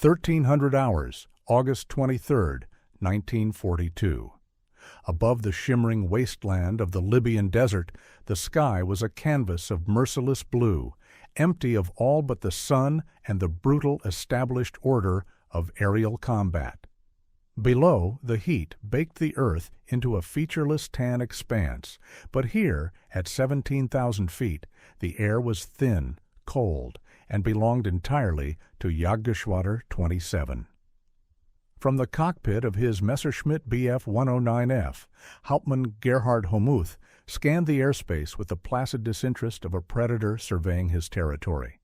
1300 hours, August 23, 1942. Above the shimmering wasteland of the Libyan desert, the sky was a canvas of merciless blue, empty of all but the sun and the brutal established order of aerial combat. Below, the heat baked the earth into a featureless tan expanse, but here, at 17,000 feet, the air was thin, cold, and belonged entirely to Jagdgeschwader 27. From the cockpit of his Messerschmitt Bf 109F, Hauptmann Gerhard Homuth scanned the airspace with the placid disinterest of a predator surveying his territory.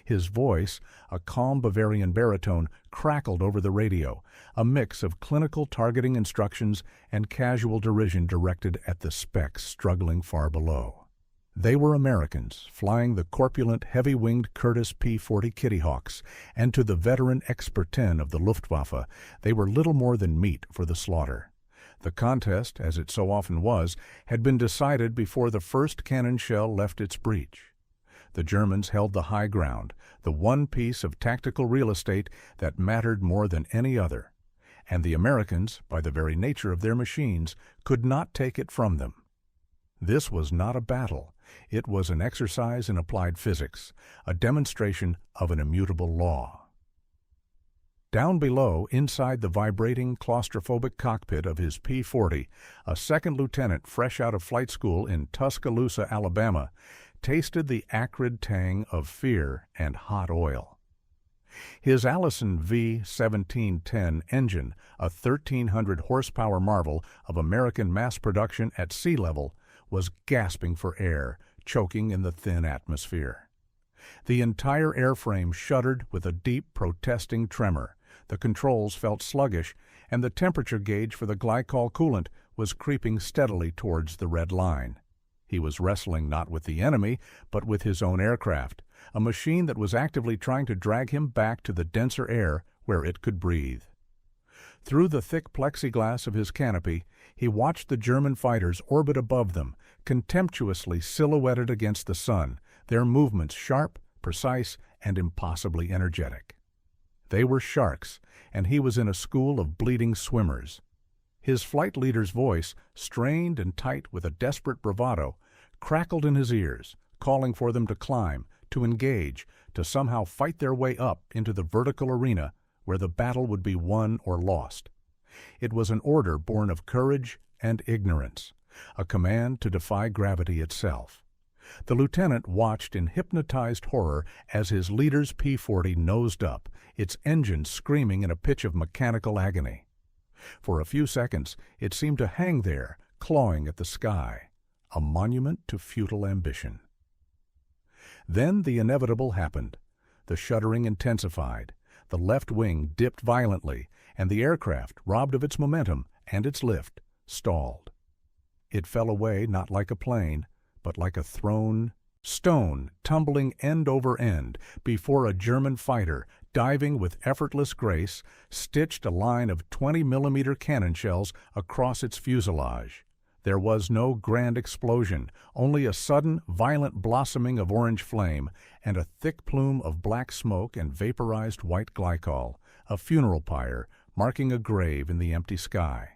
His voice, a calm Bavarian baritone, crackled over the radio, a mix of clinical targeting instructions and casual derision directed at the specks struggling far below. They were Americans, flying the corpulent, heavy-winged Curtiss P-40 Kittyhawks, and to the veteran Expert-10 of the Luftwaffe, they were little more than meat for the slaughter. The contest, as it so often was, had been decided before the first cannon shell left its breech. The Germans held the high ground, the one piece of tactical real estate that mattered more than any other, and the Americans, by the very nature of their machines, could not take it from them. This was not a battle. It was an exercise in applied physics, a demonstration of an immutable law. Down below, inside the vibrating, claustrophobic cockpit of his P-40, a second lieutenant fresh out of flight school in Tuscaloosa, Alabama, tasted the acrid tang of fear and hot oil. His Allison V-1710 engine, a 1,300 horsepower marvel of American mass production at sea level, was gasping for air, choking in the thin atmosphere. The entire airframe shuddered with a deep, protesting tremor. The controls felt sluggish, and the temperature gauge for the glycol coolant was creeping steadily towards the red line. He was wrestling not with the enemy, but with his own aircraft, a machine that was actively trying to drag him back to the denser air where it could breathe. Through the thick plexiglass of his canopy, he watched the German fighters orbit above them, contemptuously silhouetted against the sun, their movements sharp, precise, and impossibly energetic. They were sharks, and he was in a school of bleeding swimmers. His flight leader's voice, strained and tight with a desperate bravado, crackled in his ears, calling for them to climb, to engage, to somehow fight their way up into the vertical arena where the battle would be won or lost. It was an order born of courage and ignorance, a command to defy gravity itself. The lieutenant watched in hypnotized horror as his leader's P-40 nosed up, its engine screaming in a pitch of mechanical agony. For a few seconds, it seemed to hang there, clawing at the sky, a monument to futile ambition. Then the inevitable happened. The shuddering intensified. The left wing dipped violently, and the aircraft, robbed of its momentum and its lift, stalled. It fell away not like a plane, but like a thrown stone tumbling end over end before a German fighter, diving with effortless grace, stitched a line of 20-millimeter cannon shells across its fuselage. There was no grand explosion, only a sudden, violent blossoming of orange flame and a thick plume of black smoke and vaporized white glycol, a funeral pyre marking a grave in the empty sky.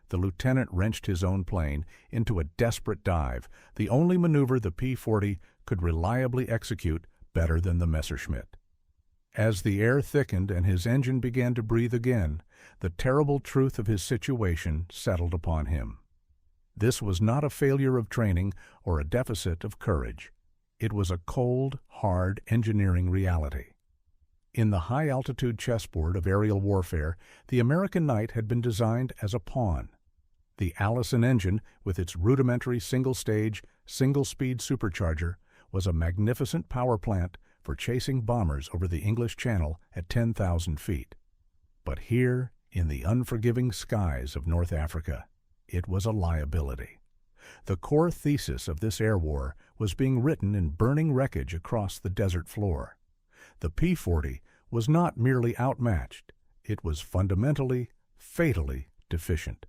The lieutenant wrenched his own plane into a desperate dive, the only maneuver the P-40 could reliably execute better than the Messerschmitt. As the air thickened and his engine began to breathe again, the terrible truth of his situation settled upon him. This was not a failure of training or a deficit of courage. It was a cold, hard engineering reality. In the high-altitude chessboard of aerial warfare, the American night had been designed as a pawn. The Allison engine, with its rudimentary single-stage, single-speed supercharger, was a magnificent power plant for chasing bombers over the English Channel at 10,000 feet. But here, in the unforgiving skies of North Africa, it was a liability. The core thesis of this air war was being written in burning wreckage across the desert floor. The P-40 was not merely outmatched, it was fundamentally, fatally deficient.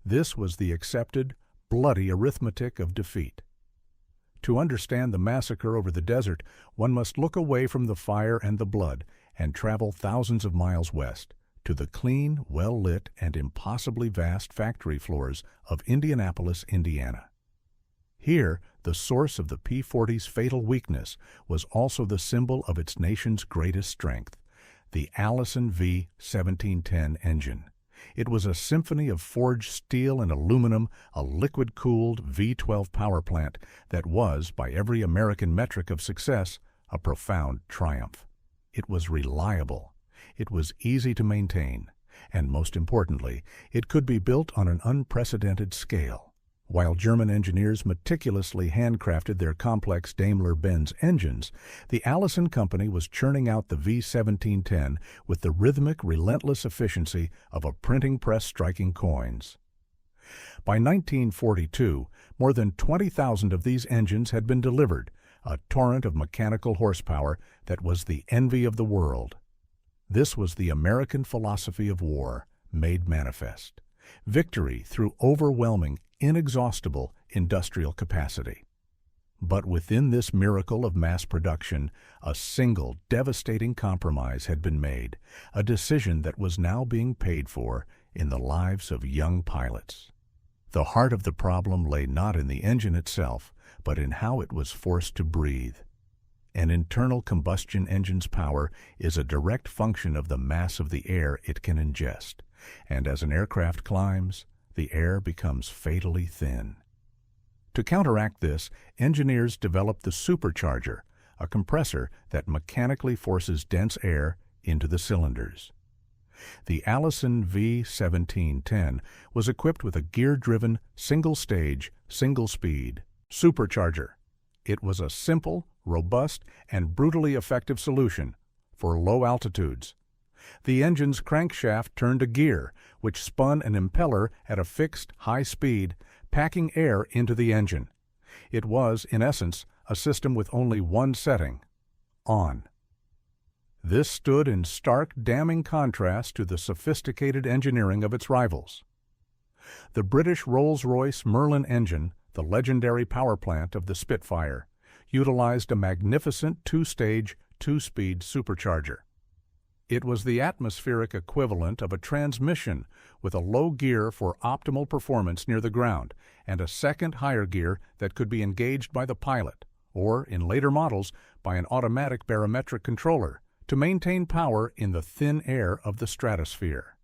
This was the accepted, bloody arithmetic of defeat. To understand the massacre over the desert, one must look away from the fire and the blood and travel thousands of miles west to the clean, well-lit, and impossibly vast factory floors of Indianapolis, Indiana. Here, the source of the P-40's fatal weakness was also the symbol of its nation's greatest strength, the Allison V-1710 engine. It was a symphony of forged steel and aluminum, a liquid-cooled V-12 power plant that was, by every American metric of success, a profound triumph. It was reliable. It was easy to maintain. And most importantly, it could be built on an unprecedented scale. While German engineers meticulously handcrafted their complex Daimler-Benz engines, the Allison Company was churning out the V-1710 with the rhythmic, relentless efficiency of a printing press striking coins. By 1942, more than 20,000 of these engines had been delivered, a torrent of mechanical horsepower that was the envy of the world. This was the American philosophy of war, made manifest. Victory through overwhelming, inexhaustible industrial capacity. But within this miracle of mass production, a single devastating compromise had been made, a decision that was now being paid for in the lives of young pilots. The heart of the problem lay not in the engine itself, but in how it was forced to breathe. An internal combustion engine's power is a direct function of the mass of the air it can ingest, and as an aircraft climbs, the air becomes fatally thin. To counteract this, engineers developed the supercharger, a compressor that mechanically forces dense air into the cylinders. The Allison V-1710 was equipped with a gear-driven, single-stage, single-speed supercharger. It was a simple, robust, and brutally effective solution for low altitudes. The engine's crankshaft turned a gear, which spun an impeller at a fixed, high speed, packing air into the engine. It was, in essence, a system with only one setting: on. This stood in stark, damning contrast to the sophisticated engineering of its rivals. The British Rolls-Royce Merlin engine, the legendary power plant of the Spitfire, utilized a magnificent two-stage, two-speed supercharger. It was the atmospheric equivalent of a transmission with a low gear for optimal performance near the ground and a second higher gear that could be engaged by the pilot, or, in later models, by an automatic barometric controller, to maintain power in the thin air of the stratosphere.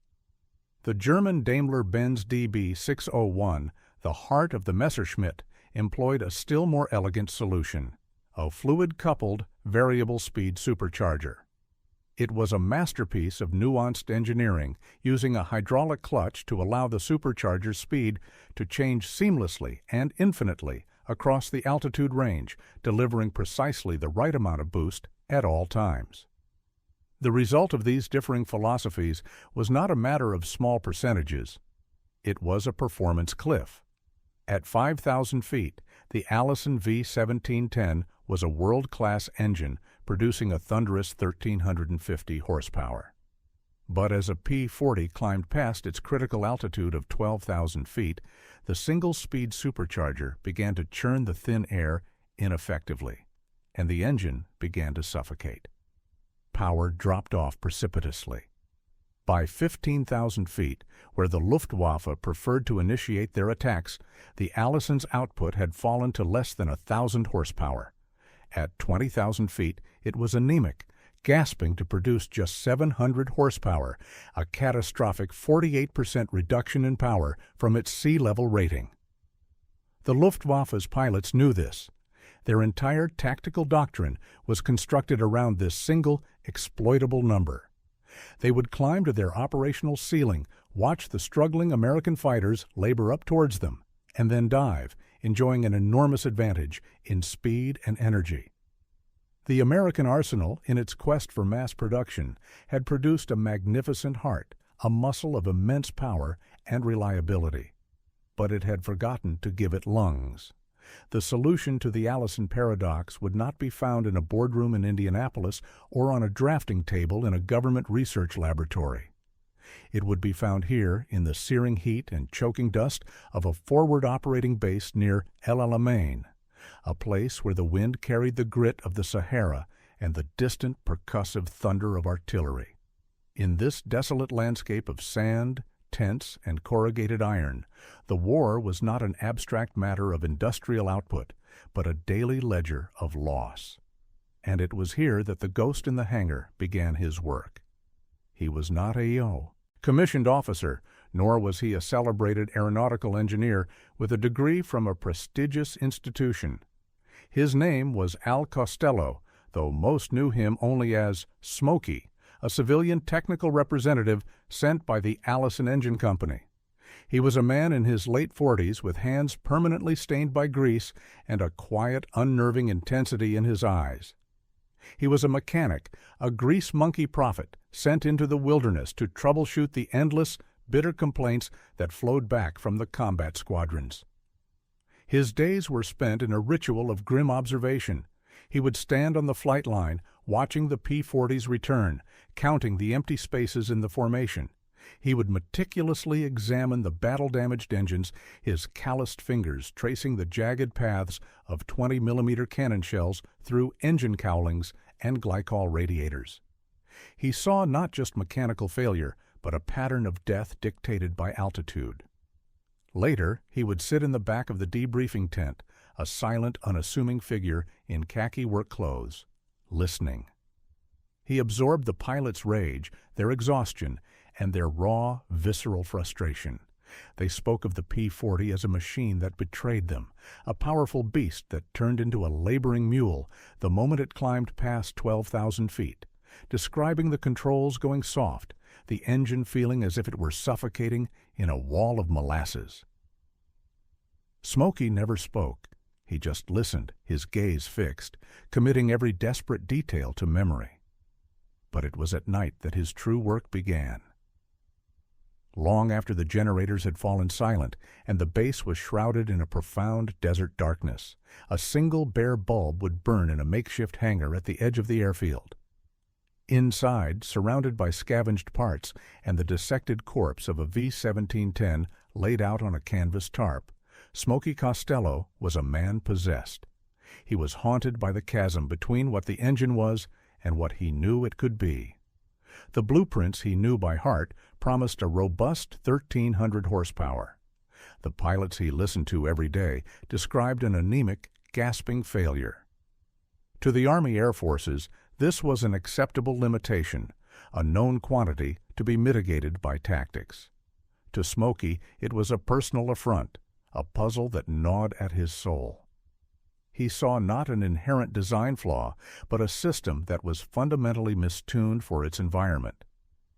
The German Daimler-Benz DB601, the heart of the Messerschmitt, employed a still more elegant solution: a fluid-coupled, variable-speed supercharger. It was a masterpiece of nuanced engineering, using a hydraulic clutch to allow the supercharger's speed to change seamlessly and infinitely across the altitude range, delivering precisely the right amount of boost at all times. The result of these differing philosophies was not a matter of small percentages. It was a performance cliff. At 5,000 feet, the Allison V-1710 was a world-class engine producing a thunderous 1,350 horsepower. But as a P-40 climbed past its critical altitude of 12,000 feet, the single-speed supercharger began to churn the thin air ineffectively, and the engine began to suffocate. Power dropped off precipitously. By 15,000 feet, where the Luftwaffe preferred to initiate their attacks, the Allison's output had fallen to less than 1,000 horsepower. At 20,000 feet, it was anemic, gasping to produce just 700 horsepower, a catastrophic 48% reduction in power from its sea-level rating. The Luftwaffe's pilots knew this. Their entire tactical doctrine was constructed around this single, exploitable number. They would climb to their operational ceiling, watch the struggling American fighters labor up towards them, and then dive, enjoying an enormous advantage in speed and energy. The American arsenal, in its quest for mass production, had produced a magnificent heart, a muscle of immense power and reliability. But it had forgotten to give it lungs. The solution to the Allison paradox would not be found in a boardroom in Indianapolis or on a drafting table in a government research laboratory. It would be found here in the searing heat and choking dust of a forward operating base near El Alamein, a place where the wind carried the grit of the Sahara and the distant percussive thunder of artillery. In this desolate landscape of sand, tents, and corrugated iron, the war was not an abstract matter of industrial output, but a daily ledger of loss. And it was here that the ghost in the hangar began his work. He was not a commissioned officer, nor was he a celebrated aeronautical engineer with a degree from a prestigious institution. His name was Al Costello, though most knew him only as Smokey, a civilian technical representative sent by the Allison Engine Company. He was a man in his late 40s with hands permanently stained by grease and a quiet, unnerving intensity in his eyes. He was a mechanic, a grease monkey prophet, sent into the wilderness to troubleshoot the endless, bitter complaints that flowed back from the combat squadrons. His days were spent in a ritual of grim observation. He would stand on the flight line, watching the P-40s return, counting the empty spaces in the formation. He would meticulously examine the battle-damaged engines, his calloused fingers tracing the jagged paths of 20-millimeter cannon shells through engine cowlings and glycol radiators. He saw not just mechanical failure, but a pattern of death dictated by altitude. Later, he would sit in the back of the debriefing tent, a silent, unassuming figure in khaki work clothes, listening. He absorbed the pilots' rage, their exhaustion, and their raw, visceral frustration. They spoke of the P-40 as a machine that betrayed them, a powerful beast that turned into a laboring mule the moment it climbed past 12,000 feet, describing the controls going soft, the engine feeling as if it were suffocating in a wall of molasses. Smokey never spoke. He just listened, his gaze fixed, committing every desperate detail to memory. But it was at night that his true work began. Long after the generators had fallen silent and the base was shrouded in a profound desert darkness, a single bare bulb would burn in a makeshift hangar at the edge of the airfield. Inside, surrounded by scavenged parts and the dissected corpse of a V-1710 laid out on a canvas tarp, Smokey Costello was a man possessed. He was haunted by the chasm between what the engine was and what he knew it could be. The blueprints he knew by heart promised a robust 1,300 horsepower. The pilots he listened to every day described an anemic, gasping failure. To the Army Air Forces, this was an acceptable limitation, a known quantity to be mitigated by tactics. To Smokey, it was a personal affront, a puzzle that gnawed at his soul. He saw not an inherent design flaw, but a system that was fundamentally mistuned for its environment.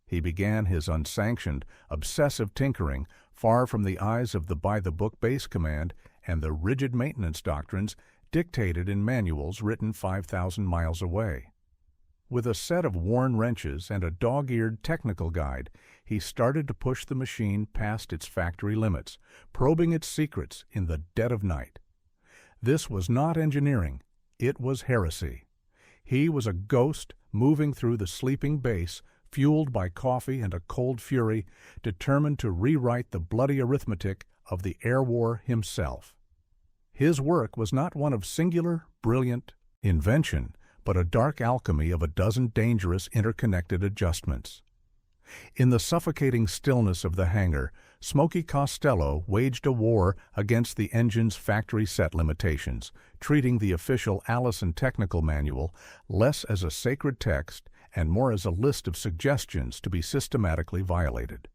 He began his unsanctioned, obsessive tinkering far from the eyes of the by-the-book base command and the rigid maintenance doctrines dictated in manuals written 5,000 miles away. With a set of worn wrenches and a dog-eared technical guide, he started to push the machine past its factory limits, probing its secrets in the dead of night. This was not engineering, it was heresy. He was a ghost moving through the sleeping base, fueled by coffee and a cold fury, determined to rewrite the bloody arithmetic of the air war himself. His work was not one of singular, brilliant invention, but a dark alchemy of a dozen dangerous interconnected adjustments. In the suffocating stillness of the hangar, Smokey Costello waged a war against the engine's factory set limitations, treating the official Allison technical manual less as a sacred text and more as a list of suggestions to be systematically violated.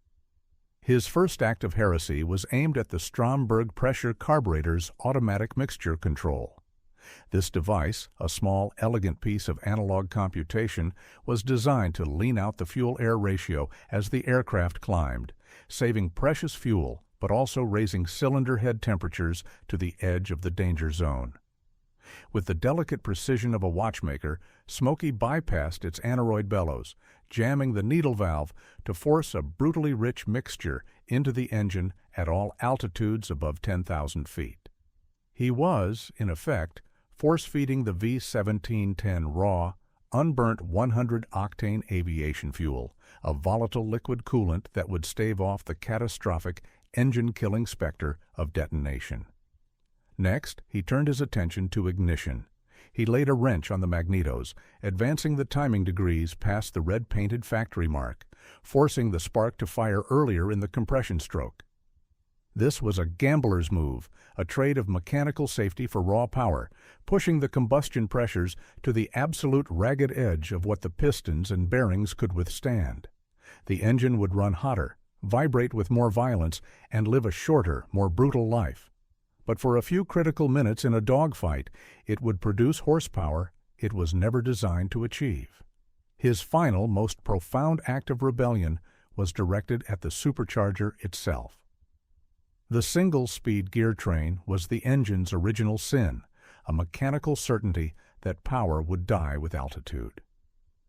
His first act of heresy was aimed at the Stromberg pressure carburetor's automatic mixture control. This device, a small, elegant piece of analog computation, was designed to lean out the fuel-air ratio as the aircraft climbed, saving precious fuel but also raising cylinder head temperatures to the edge of the danger zone. With the delicate precision of a watchmaker, Smokey bypassed its aneroid bellows, jamming the needle valve to force a brutally rich mixture into the engine at all altitudes above 10,000 feet. He was, in effect, force-feeding the V-1710 raw, unburnt 100-octane aviation fuel, a volatile liquid coolant that would stave off the catastrophic, engine-killing specter of detonation. Next, he turned his attention to ignition. He laid a wrench on the magnetos, advancing the timing degrees past the red-painted factory mark, forcing the spark to fire earlier in the compression stroke. This was a gambler's move, a trade of mechanical safety for raw power, pushing the combustion pressures to the absolute ragged edge of what the pistons and bearings could withstand. The engine would run hotter, vibrate with more violence, and live a shorter, more brutal life. But for a few critical minutes in a dogfight, it would produce horsepower it was never designed to achieve. His final, most profound act of rebellion was directed at the supercharger itself. The single-speed gear train was the engine's original sin, a mechanical certainty that power would die with altitude.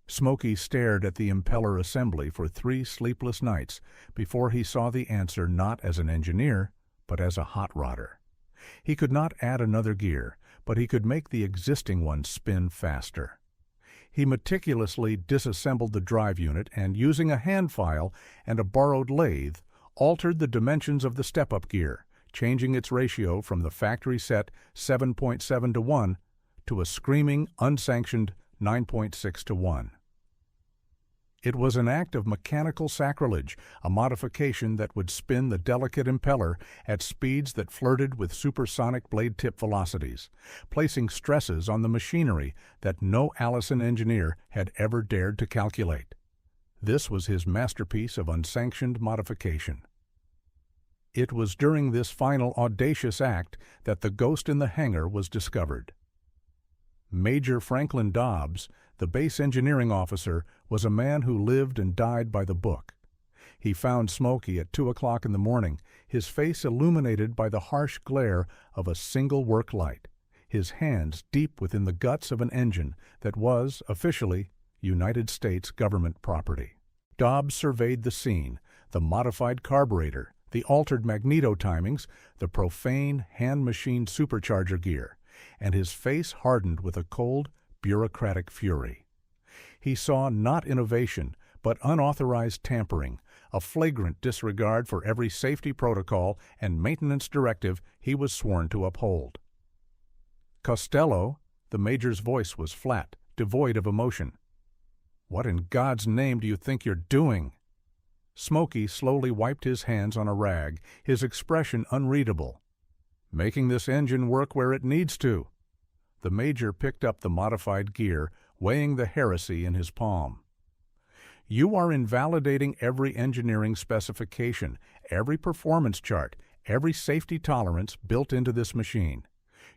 Smokey stared at the impeller assembly for 3 sleepless nights before he saw the answer not as an engineer, but as a hot rodder. He could not add another gear, but he could make the existing one spin faster. He meticulously disassembled the drive unit and, using a hand file and a borrowed lathe, altered the dimensions of the step-up gear, changing its ratio from the factory-set 7.7 to 1 to a screaming, unsanctioned 9.6 to 1. It was an act of mechanical sacrilege, a modification that would spin the delicate impeller at speeds that flirted with supersonic blade-tip velocities, placing stresses on the machinery that no Allison engineer had ever dared to calculate. This was his masterpiece of unsanctioned modification. It was during this final audacious act that the ghost in the hangar was discovered. Major Franklin Dobbs, the base engineering officer, was a man who lived and died by the book. He found Smokey at 2 o'clock in the morning, his face illuminated by the harsh glare of a single work light, his hands deep within the guts of an engine that was, officially, United States government property. Dobbs surveyed the scene, the modified carburetor, the altered magneto timings, the profane hand-machined supercharger gear, and his face hardened with a cold, bureaucratic fury. He saw not innovation, but unauthorized tampering, a flagrant disregard for every safety protocol and maintenance directive he was sworn to uphold. Costello, the major's voice was flat, devoid of emotion. "What in God's name do you think you're doing?" Smokey slowly wiped his hands on a rag, his expression unreadable. "Making this engine work where it needs to." The major picked up the modified gear, weighing the heresy in his palm. "You are invalidating every engineering specification, every performance chart, every safety tolerance built into this machine.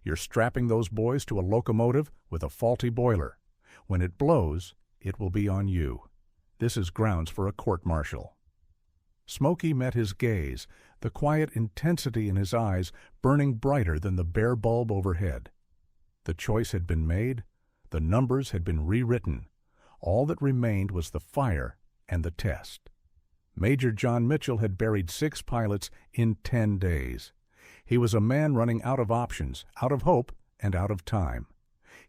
You're strapping those boys to a locomotive with a faulty boiler. When it blows, it will be on you. This is grounds for a court-martial." Smokey met his gaze, the quiet intensity in his eyes burning brighter than the bare bulb overhead. The choice had been made, the numbers had been rewritten. All that remained was the fire and the test. Major John Mitchell had buried 6 pilots in 10 days. He was a man running out of options, out of hope, and out of time.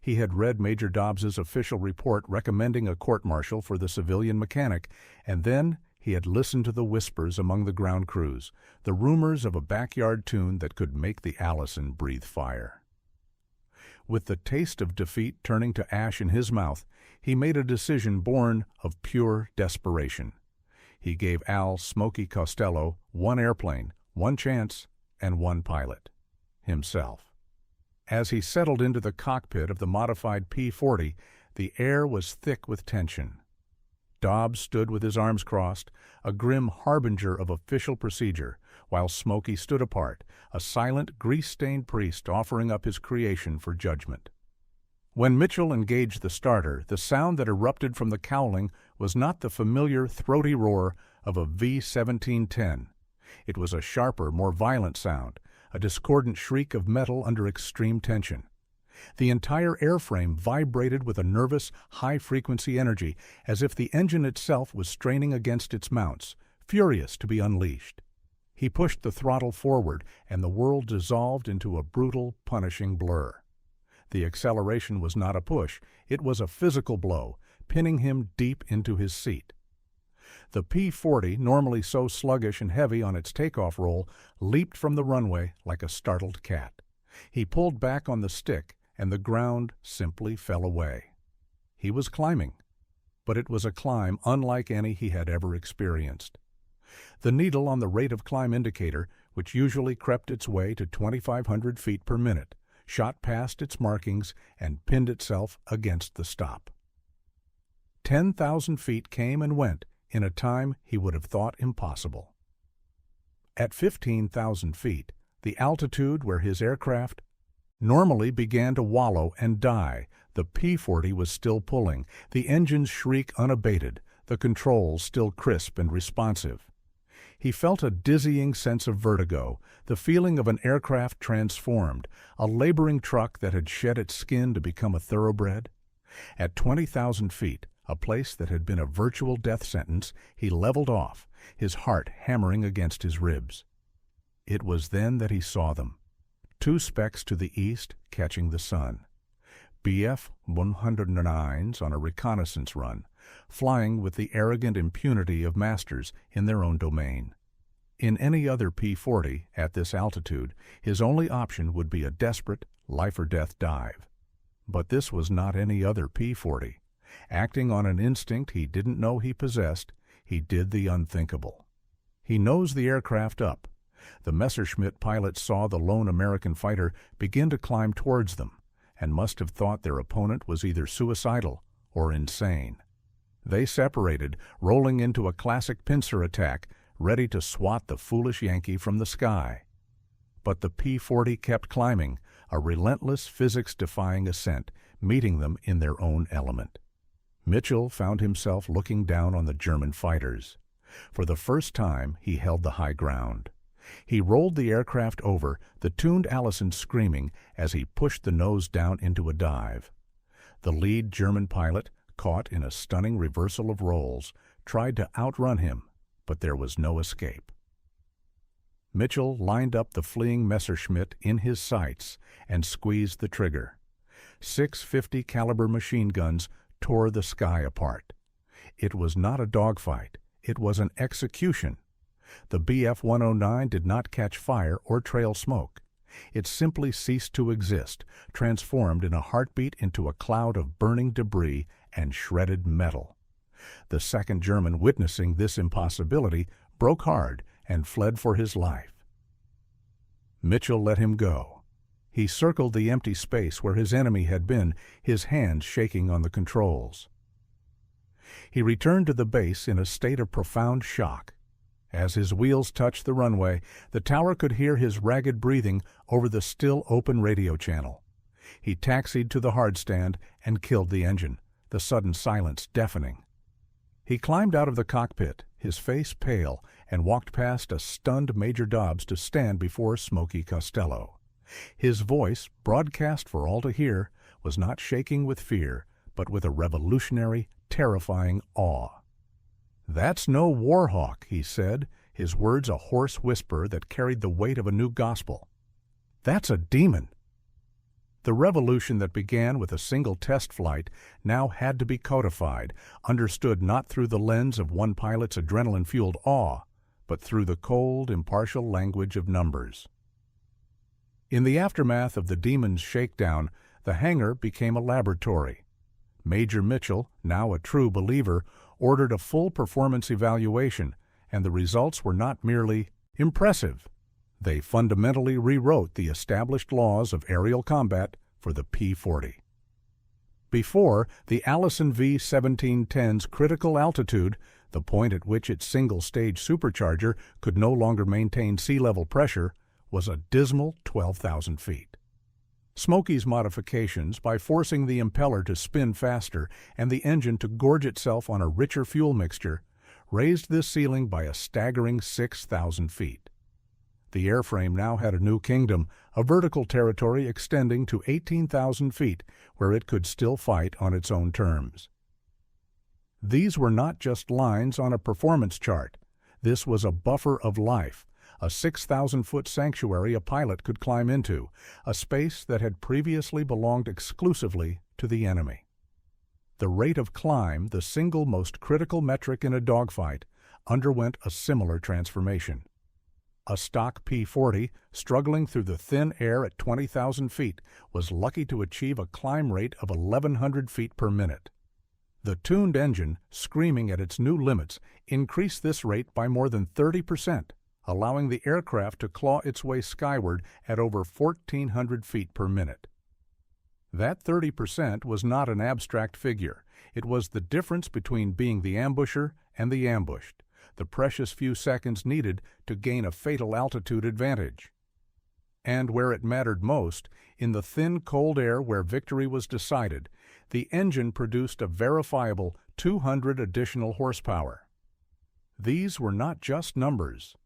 He had read Major Dobbs's official report recommending a court-martial for the civilian mechanic, and then he had listened to the whispers among the ground crews, the rumors of a backyard tune that could make the Allison breathe fire. With the taste of defeat turning to ash in his mouth, he made a decision born of pure desperation. He gave Al Smokey Costello 1 airplane, 1 chance, and 1 pilot. Himself. As he settled into the cockpit of the modified P-40, the air was thick with tension. Dobbs stood with his arms crossed, a grim harbinger of official procedure, while Smokey stood apart, a silent, grease-stained priest offering up his creation for judgment. When Mitchell engaged the starter, the sound that erupted from the cowling was not the familiar, throaty roar of a V-1710. It was a sharper, more violent sound, a discordant shriek of metal under extreme tension. The entire airframe vibrated with a nervous, high-frequency energy, as if the engine itself was straining against its mounts, furious to be unleashed. He pushed the throttle forward, and the world dissolved into a brutal, punishing blur. The acceleration was not a push, it was a physical blow, pinning him deep into his seat. The P-40, normally so sluggish and heavy on its takeoff roll, leaped from the runway like a startled cat. He pulled back on the stick, and the ground simply fell away. He was climbing, but it was a climb unlike any he had ever experienced. The needle on the rate of climb indicator, which usually crept its way to 2,500 feet per minute, shot past its markings and pinned itself against the stop. 10,000 feet came and went in a time he would have thought impossible. At 15,000 feet, the altitude where his aircraft normally began to wallow and die, the P-40 was still pulling, the engine's shriek unabated, the controls still crisp and responsive. He felt a dizzying sense of vertigo, the feeling of an aircraft transformed, a laboring truck that had shed its skin to become a thoroughbred. At 20,000 feet, a place that had been a virtual death sentence, he leveled off, his heart hammering against his ribs. It was then that he saw them. Two specks to the east catching the sun. Bf 109s on a reconnaissance run, flying with the arrogant impunity of masters in their own domain. In any other P-40 at this altitude, his only option would be a desperate, life-or-death dive. But this was not any other P-40. Acting on an instinct he didn't know he possessed, he did the unthinkable. He nosed the aircraft up. The Messerschmitt pilots saw the lone American fighter begin to climb towards them, and must have thought their opponent was either suicidal or insane. They separated, rolling into a classic pincer attack, ready to swat the foolish Yankee from the sky. But the P-40 kept climbing, a relentless physics-defying ascent, meeting them in their own element. Mitchell found himself looking down on the German fighters. For the first time, he held the high ground. He rolled the aircraft over, the tuned Allison screaming as he pushed the nose down into a dive. The lead German pilot, caught in a stunning reversal of roles, tried to outrun him, but there was no escape. Mitchell lined up the fleeing Messerschmitt in his sights and squeezed the trigger. 650 caliber machine guns tore the sky apart. It was not a dogfight, it was an execution. The Bf 109 did not catch fire or trail smoke. It simply ceased to exist, transformed in a heartbeat into a cloud of burning debris and shredded metal. The second German, witnessing this impossibility, broke hard and fled for his life. Mitchell let him go. He circled the empty space where his enemy had been, his hands shaking on the controls. He returned to the base in a state of profound shock. As his wheels touched the runway, the tower could hear his ragged breathing over the still open radio channel. He taxied to the hardstand and killed the engine, the sudden silence deafening. He climbed out of the cockpit, his face pale, and walked past a stunned Major Dobbs to stand before Smokey Costello. His voice, broadcast for all to hear, was not shaking with fear, but with a revolutionary, terrifying awe. "That's no Warhawk," he said, his words a hoarse whisper that carried the weight of a new gospel. "That's a demon." The revolution that began with a single test flight now had to be codified, understood not through the lens of one pilot's adrenaline-fueled awe, but through the cold, impartial language of numbers. In the aftermath of the demon's shakedown, the hangar became a laboratory. Major Mitchell, now a true believer, ordered a full performance evaluation, and the results were not merely impressive. They fundamentally rewrote the established laws of aerial combat for the P-40. Before, the Allison V-1710's critical altitude, the point at which its single-stage supercharger could no longer maintain sea-level pressure, was a dismal 12,000 feet. Smokey's modifications, by forcing the impeller to spin faster and the engine to gorge itself on a richer fuel mixture, raised this ceiling by a staggering 6,000 feet. The airframe now had a new kingdom, a vertical territory extending to 18,000 feet, where it could still fight on its own terms. These were not just lines on a performance chart. This was a buffer of life, a 6,000-foot sanctuary a pilot could climb into, a space that had previously belonged exclusively to the enemy. The rate of climb, the single most critical metric in a dogfight, underwent a similar transformation. A stock P-40, struggling through the thin air at 20,000 feet, was lucky to achieve a climb rate of 1,100 feet per minute. The tuned engine, screaming at its new limits, increased this rate by more than 30%, allowing the aircraft to claw its way skyward at over 1,400 feet per minute. That 30% was not an abstract figure. It was the difference between being the ambusher and the ambushed, the precious few seconds needed to gain a fatal altitude advantage. And where it mattered most, in the thin, cold air where victory was decided, the engine produced a verifiable 200 additional horsepower. These were not just numbers.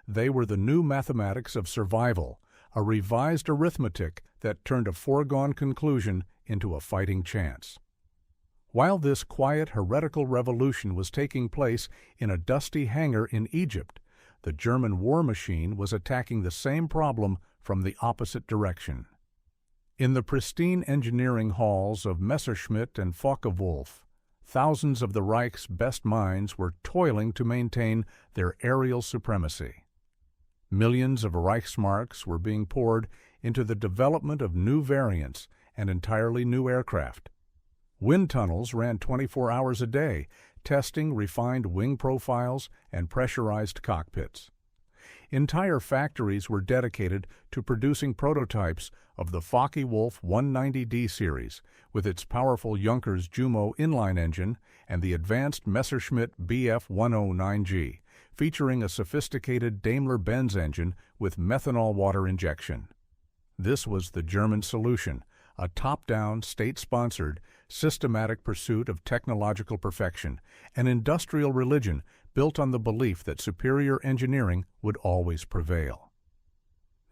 They were the new mathematics of survival, a revised arithmetic that turned a foregone conclusion into a fighting chance. While this quiet, heretical revolution was taking place in a dusty hangar in Egypt, the German war machine was attacking the same problem from the opposite direction. In the pristine engineering halls of Messerschmitt and Focke-Wulf, thousands of the Reich's best minds were toiling to maintain their aerial supremacy. Millions of Reichsmarks were being poured into the development of new variants and entirely new aircraft. Wind tunnels ran 24 hours a day, testing refined wing profiles and pressurized cockpits. Entire factories were dedicated to producing prototypes of the Focke-Wulf 190D series, with its powerful Junkers Jumo inline engine and the advanced Messerschmitt Bf 109G, featuring a sophisticated Daimler-Benz engine with methanol water injection. This was the German solution, a top-down, state-sponsored, systematic pursuit of technological perfection, an industrial religion built on the belief that superior engineering would always prevail.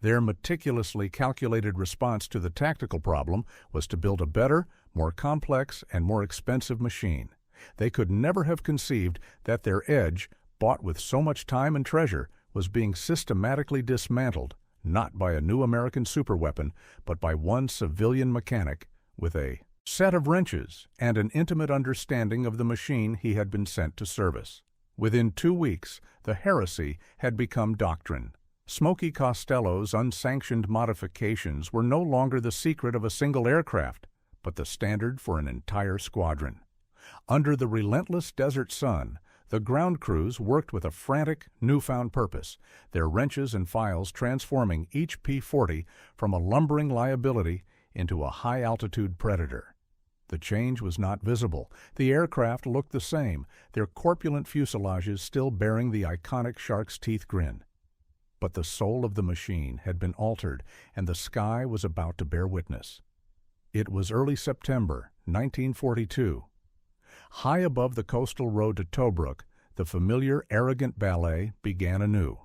Their meticulously calculated response to the tactical problem was to build a better, more complex, and more expensive machine. They could never have conceived that their edge, bought with so much time and treasure, was being systematically dismantled, not by a new American superweapon, but by one civilian mechanic with a set of wrenches and an intimate understanding of the machine he had been sent to service. Within 2 weeks, the heresy had become doctrine. Smokey Costello's unsanctioned modifications were no longer the secret of a single aircraft, but the standard for an entire squadron. Under the relentless desert sun, the ground crews worked with a frantic, newfound purpose, their wrenches and files transforming each P-40 from a lumbering liability into a high-altitude predator. The change was not visible. The aircraft looked the same, their corpulent fuselages still bearing the iconic shark's teeth grin. But the soul of the machine had been altered, and the sky was about to bear witness. It was early September, 1942. High above the coastal road to Tobruk, the familiar, arrogant ballet began anew.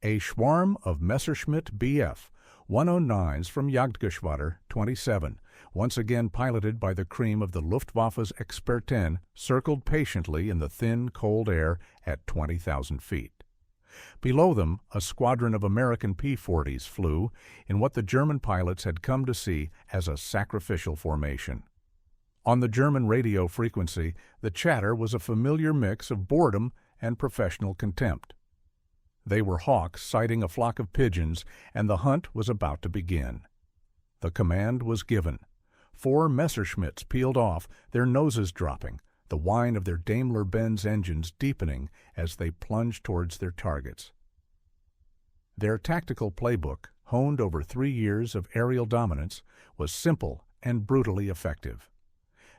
A swarm of Messerschmitt Bf 109s from Jagdgeschwader 27, once again piloted by the cream of the Luftwaffe's Experten, circled patiently in the thin, cold air at 20,000 feet. Below them, a squadron of American P-40s flew in what the German pilots had come to see as a sacrificial formation. On the German radio frequency, the chatter was a familiar mix of boredom and professional contempt. They were hawks sighting a flock of pigeons, and the hunt was about to begin. The command was given. 4 Messerschmitts peeled off, their noses dropping, the whine of their Daimler-Benz engines deepening as they plunged towards their targets. Their tactical playbook, honed over 3 years of aerial dominance, was simple and brutally effective.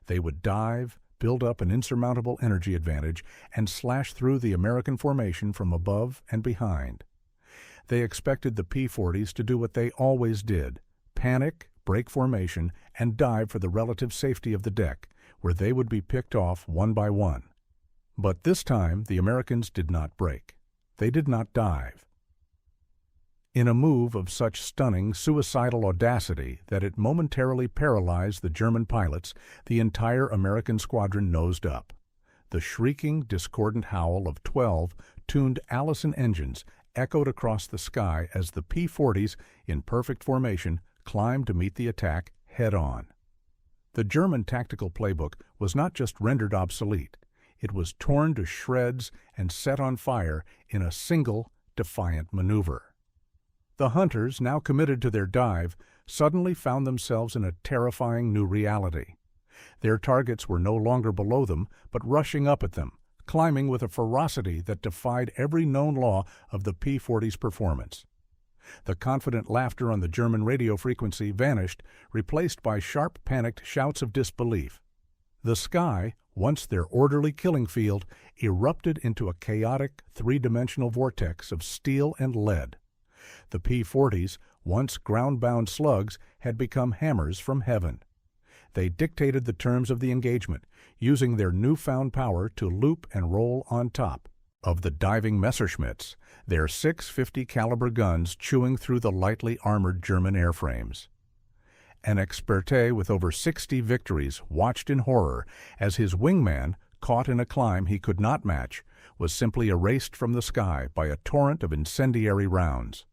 They would dive, build up an insurmountable energy advantage, and slash through the American formation from above and behind. They expected the P-40s to do what they always did: panic, break formation, and dive for the relative safety of the deck, where they would be picked off one by one. But this time the Americans did not break. They did not dive. In a move of such stunning, suicidal audacity that it momentarily paralyzed the German pilots, the entire American squadron nosed up. The shrieking, discordant howl of 12 tuned Allison engines echoed across the sky as the P-40s, in perfect formation, climbed to meet the attack head-on. The German tactical playbook was not just rendered obsolete, it was torn to shreds and set on fire in a single, defiant maneuver. The hunters, now committed to their dive, suddenly found themselves in a terrifying new reality. Their targets were no longer below them, but rushing up at them, climbing with a ferocity that defied every known law of the P-40's performance. The confident laughter on the German radio frequency vanished, replaced by sharp, panicked shouts of disbelief. The sky, once their orderly killing field, erupted into a chaotic, three-dimensional vortex of steel and lead. The P-40s, once ground-bound slugs, had become hammers from heaven. They dictated the terms of the engagement, using their newfound power to loop and roll on top of the diving Messerschmitts, their 650 caliber guns chewing through the lightly armored German airframes. An experte with over 60 victories watched in horror as his wingman, caught in a climb he could not match, was simply erased from the sky by a torrent of incendiary rounds.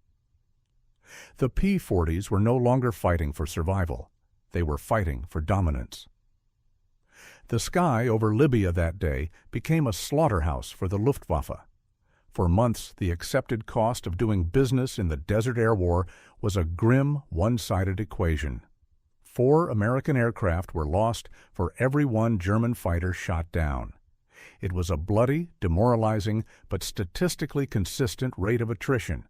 The P-40s were no longer fighting for survival. They were fighting for dominance. The sky over Libya that day became a slaughterhouse for the Luftwaffe. For months, the accepted cost of doing business in the Desert Air War was a grim, one-sided equation. 4 American aircraft were lost for every 1 German fighter shot down. It was a bloody, demoralizing, but statistically consistent rate of attrition.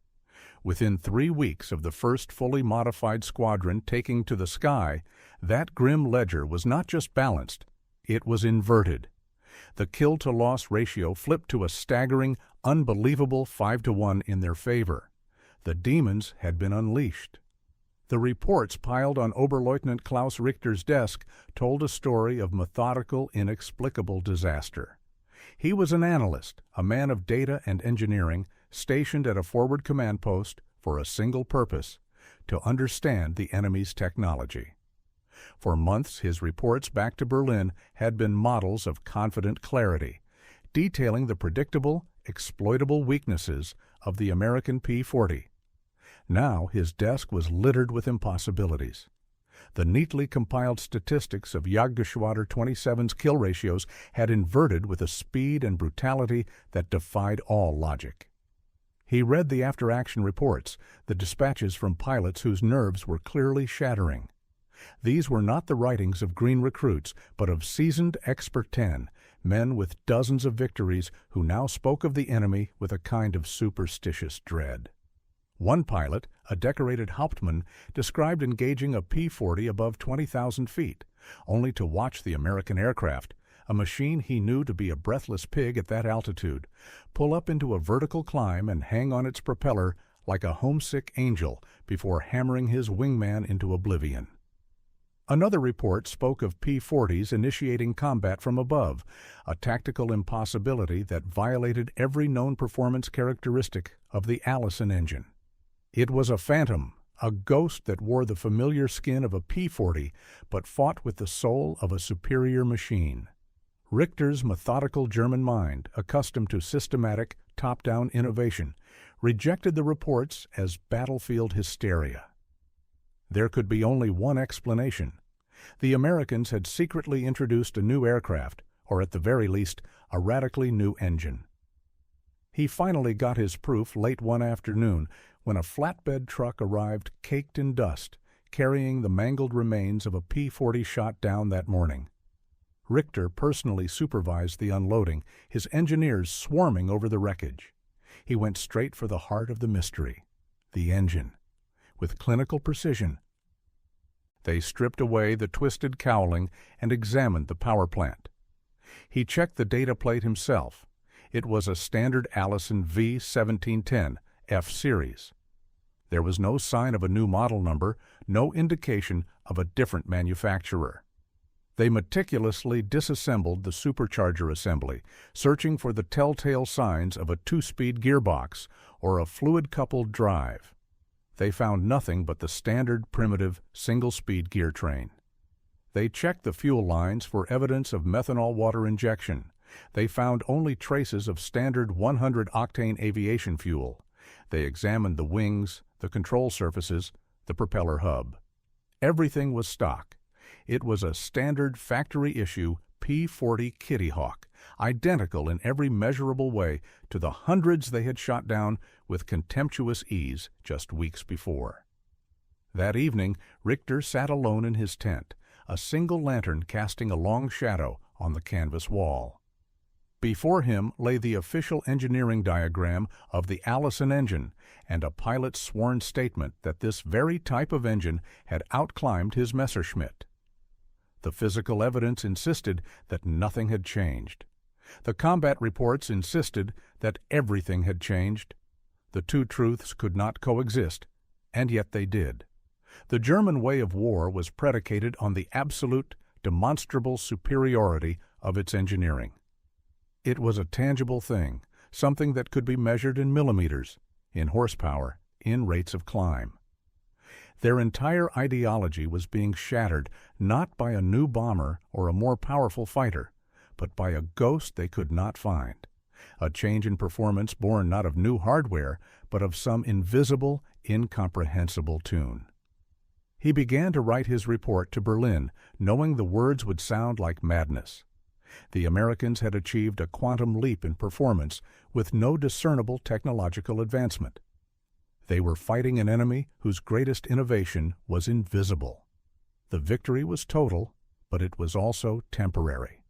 Within 3 weeks of the first fully modified squadron taking to the sky, that grim ledger was not just balanced, it was inverted. The kill-to-loss ratio flipped to a staggering, unbelievable 5-to-1 in their favor. The demons had been unleashed. The reports piled on Oberleutnant Klaus Richter's desk told a story of methodical, inexplicable disaster. He was an analyst, a man of data and engineering, stationed at a forward command post for a single purpose: to understand the enemy's technology. For months, his reports back to Berlin had been models of confident clarity, detailing the predictable, exploitable weaknesses of the American P-40. Now his desk was littered with impossibilities. The neatly compiled statistics of Jagdgeschwader 27's kill ratios had inverted with a speed and brutality that defied all logic. He read the after-action reports, the dispatches from pilots whose nerves were clearly shattering. These were not the writings of green recruits, but of seasoned expert 10, men with dozens of victories who now spoke of the enemy with a kind of superstitious dread. One pilot, a decorated Hauptmann, described engaging a P-40 above 20,000 feet, only to watch the American aircraft, a machine he knew to be a breathless pig at that altitude, pull up into a vertical climb and hang on its propeller like a homesick angel before hammering his wingman into oblivion. Another report spoke of P-40s initiating combat from above, a tactical impossibility that violated every known performance characteristic of the Allison engine. It was a phantom, a ghost that wore the familiar skin of a P-40 but fought with the soul of a superior machine. Richter's methodical German mind, accustomed to systematic, top-down innovation, rejected the reports as battlefield hysteria. There could be only one explanation. The Americans had secretly introduced a new aircraft, or at the very least, a radically new engine. He finally got his proof late one afternoon when a flatbed truck arrived caked in dust, carrying the mangled remains of a P-40 shot down that morning. Richter personally supervised the unloading, his engineers swarming over the wreckage. He went straight for the heart of the mystery, the engine. With clinical precision, they stripped away the twisted cowling and examined the power plant. He checked the data plate himself. It was a standard Allison V-1710 F series. There was no sign of a new model number, no indication of a different manufacturer. They meticulously disassembled the supercharger assembly, searching for the telltale signs of a 2-speed gearbox or a fluid-coupled drive. They found nothing but the standard primitive single-speed gear train. They checked the fuel lines for evidence of methanol water injection. They found only traces of standard 100-octane aviation fuel. They examined the wings, the control surfaces, the propeller hub. Everything was stock. It was a standard factory-issue P-40 Kittyhawk, identical in every measurable way to the hundreds they had shot down with contemptuous ease just weeks before. That evening, Richter sat alone in his tent, a single lantern casting a long shadow on the canvas wall. Before him lay the official engineering diagram of the Allison engine and a pilot's sworn statement that this very type of engine had outclimbed his Messerschmitt. The physical evidence insisted that nothing had changed. The combat reports insisted that everything had changed. The two truths could not coexist, and yet they did. The German way of war was predicated on the absolute, demonstrable superiority of its engineering. It was a tangible thing, something that could be measured in millimeters, in horsepower, in rates of climb. Their entire ideology was being shattered not by a new bomber or a more powerful fighter, but by a ghost they could not find, a change in performance born not of new hardware, but of some invisible, incomprehensible tune. He began to write his report to Berlin, knowing the words would sound like madness. The Americans had achieved a quantum leap in performance with no discernible technological advancement. They were fighting an enemy whose greatest innovation was invisible. The victory was total, but it was also temporary.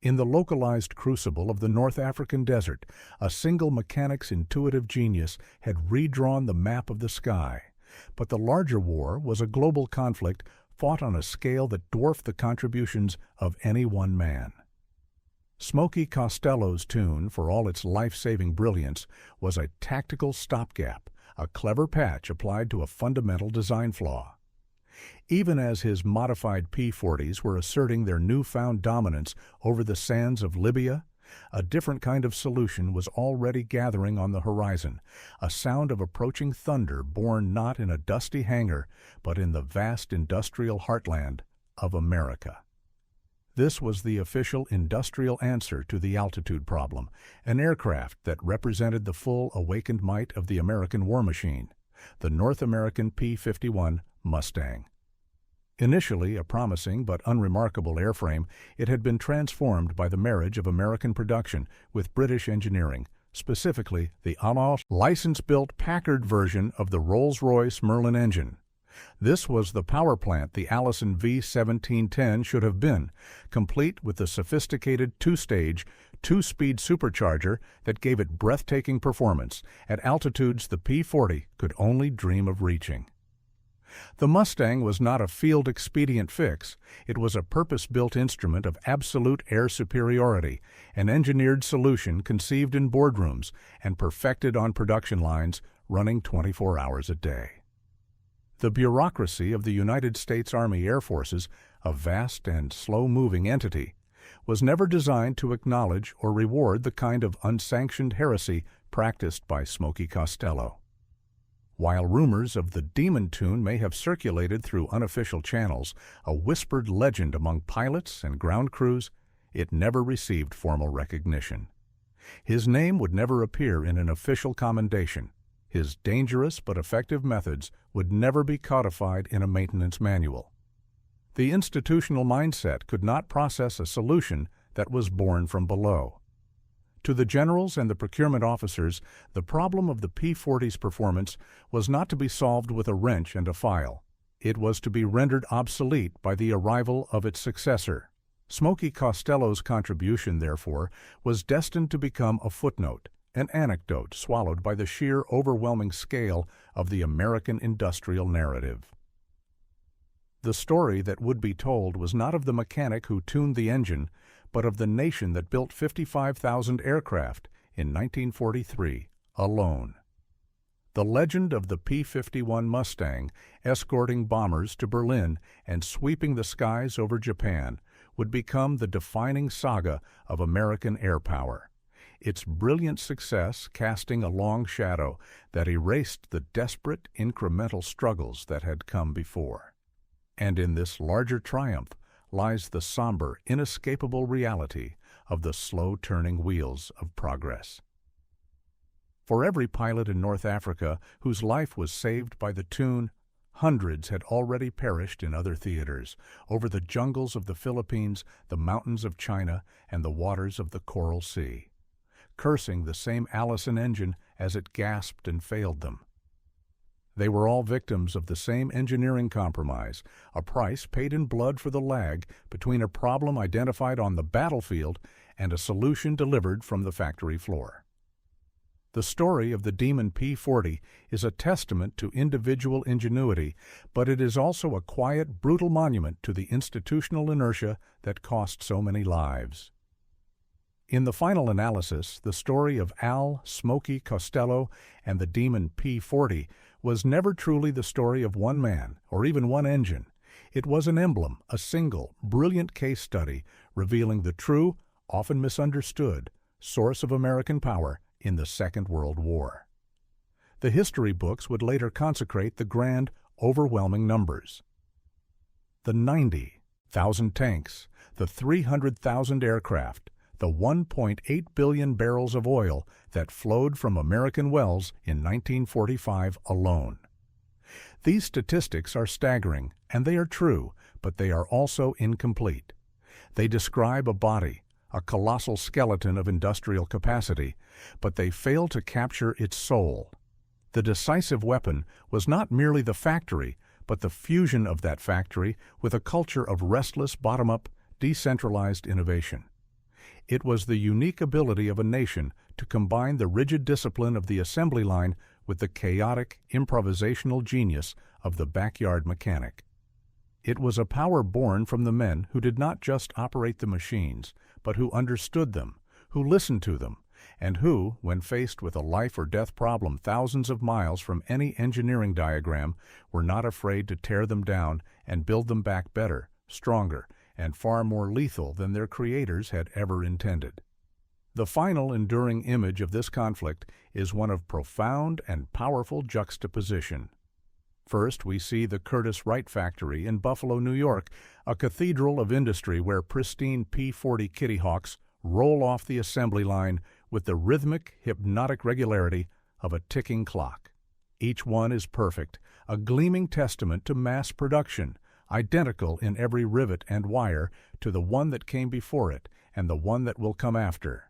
In the localized crucible of the North African desert, a single mechanic's intuitive genius had redrawn the map of the sky, but the larger war was a global conflict fought on a scale that dwarfed the contributions of any one man. Smokey Costello's tune, for all its life-saving brilliance, was a tactical stopgap, a clever patch applied to a fundamental design flaw. Even as his modified P-40s were asserting their newfound dominance over the sands of Libya, a different kind of solution was already gathering on the horizon, a sound of approaching thunder born not in a dusty hangar, but in the vast industrial heartland of America. This was the official industrial answer to the altitude problem, an aircraft that represented the full awakened might of the American war machine, the North American P-51 Mustang. Initially a promising but unremarkable airframe, it had been transformed by the marriage of American production with British engineering, specifically the Allison license-built Packard version of the Rolls-Royce Merlin engine. This was the power plant the Allison V-1710 should have been, complete with the sophisticated two-stage, two-speed supercharger that gave it breathtaking performance at altitudes the P-40 could only dream of reaching. The Mustang was not a field expedient fix, it was a purpose-built instrument of absolute air superiority, an engineered solution conceived in boardrooms and perfected on production lines running 24 hours a day. The bureaucracy of the United States Army Air Forces, a vast and slow-moving entity, was never designed to acknowledge or reward the kind of unsanctioned heresy practiced by Smokey Costello. While rumors of the demon tune may have circulated through unofficial channels, a whispered legend among pilots and ground crews, it never received formal recognition. His name would never appear in an official commendation. His dangerous but effective methods would never be codified in a maintenance manual. The institutional mindset could not process a solution that was born from below. To the generals and the procurement officers, the problem of the P-40's performance was not to be solved with a wrench and a file. It was to be rendered obsolete by the arrival of its successor. Smokey Costello's contribution, therefore, was destined to become a footnote, an anecdote swallowed by the sheer overwhelming scale of the American industrial narrative. The story that would be told was not of the mechanic who tuned the engine, but of the nation that built 55,000 aircraft in 1943 alone. The legend of the P-51 Mustang escorting bombers to Berlin and sweeping the skies over Japan would become the defining saga of American air power, its brilliant success casting a long shadow that erased the desperate incremental struggles that had come before. And in this larger triumph lies the somber, inescapable reality of the slow-turning wheels of progress. For every pilot in North Africa whose life was saved by the tune, Hundreds had already perished in other theaters, over the jungles of the Philippines, the mountains of China, and the waters of the Coral Sea, cursing the same Allison engine as it gasped and failed them. They were all victims of the same engineering compromise, a price paid in blood for the lag between a problem identified on the battlefield and a solution delivered from the factory floor. The story of the Demon P-40 is a testament to individual ingenuity, but it is also a quiet, brutal monument to the institutional inertia that cost so many lives. In the final analysis, the story of Al Smokey Costello and the Demon P-40 was never truly the story of one man or even one engine. It was an emblem, a single, brilliant case study revealing the true, often misunderstood, source of American power in the Second World War. The history books would later consecrate the grand, overwhelming numbers. The 90,000 tanks, the 300,000 aircraft, the 1.8 billion barrels of oil that flowed from American wells in 1945 alone. These statistics are staggering, and they are true, but they are also incomplete. They describe a body, a colossal skeleton of industrial capacity, but they fail to capture its soul. The decisive weapon was not merely the factory, but the fusion of that factory with a culture of restless, bottom-up, decentralized innovation. It was the unique ability of a nation to combine the rigid discipline of the assembly line with the chaotic, improvisational genius of the backyard mechanic. It was a power born from the men who did not just operate the machines, but who understood them, who listened to them, and who, when faced with a life-or-death problem thousands of miles from any engineering diagram, were not afraid to tear them down and build them back better, stronger, and far more lethal than their creators had ever intended. The final enduring image of this conflict is one of profound and powerful juxtaposition. First, we see the Curtiss Wright factory in Buffalo, New York, a cathedral of industry where pristine P-40 Kittyhawks roll off the assembly line with the rhythmic, hypnotic regularity of a ticking clock. Each one is perfect, a gleaming testament to mass production, identical in every rivet and wire to the one that came before it and the one that will come after.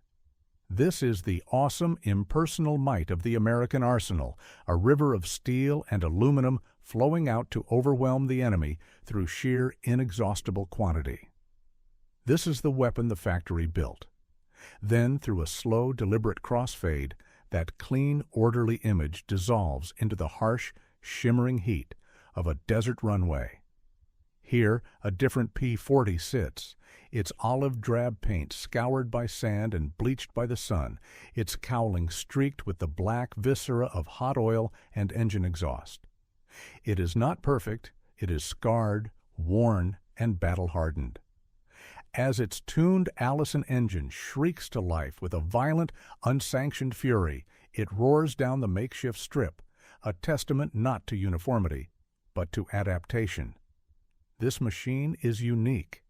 This is the awesome, impersonal might of the American arsenal, a river of steel and aluminum flowing out to overwhelm the enemy through sheer, inexhaustible quantity. This is the weapon the factory built. Then, through a slow, deliberate crossfade, that clean, orderly image dissolves into the harsh, shimmering heat of a desert runway. Here, a different P-40 sits, its olive drab paint scoured by sand and bleached by the sun, its cowling streaked with the black viscera of hot oil and engine exhaust. It is not perfect, it is scarred, worn, and battle-hardened. As its tuned Allison engine shrieks to life with a violent, unsanctioned fury, it roars down the makeshift strip, a testament not to uniformity, but to adaptation. This machine is unique.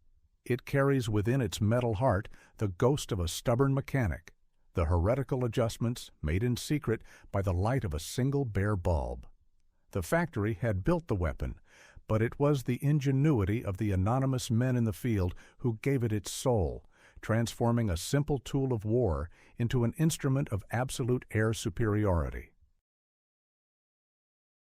It carries within its metal heart the ghost of a stubborn mechanic, the heretical adjustments made in secret by the light of a single bare bulb. The factory had built the weapon, but it was the ingenuity of the anonymous men in the field who gave it its soul, transforming a simple tool of war into an instrument of absolute air superiority.